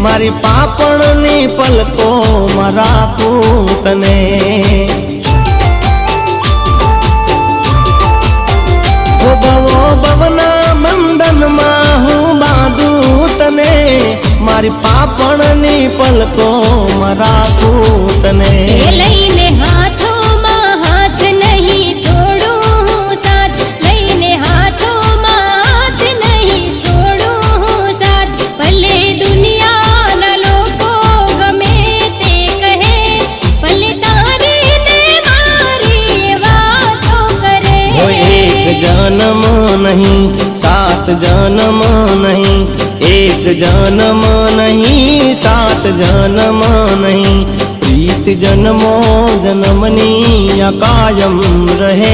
मारी पापणनी पलको में राखूं तने। ओ भवो भवना बंधन में हूँ बांधू तने, मारी पापणनी पलको में राखूं तने। लईने हाथों में हाथ नहीं छोड़ूं साथ, लईने हाथों में हाथ नहीं छोड़ूं साथ। भले दुनिया ना लोको गमे ते कहे, भले तारी ने मारी बातों करे। वो एक जन्म नहीं सात जन्म नहीं, एक जन्म नहीं सात जन्म नहीं, प्रीत जन्मों जन्मनी या कायम रहे।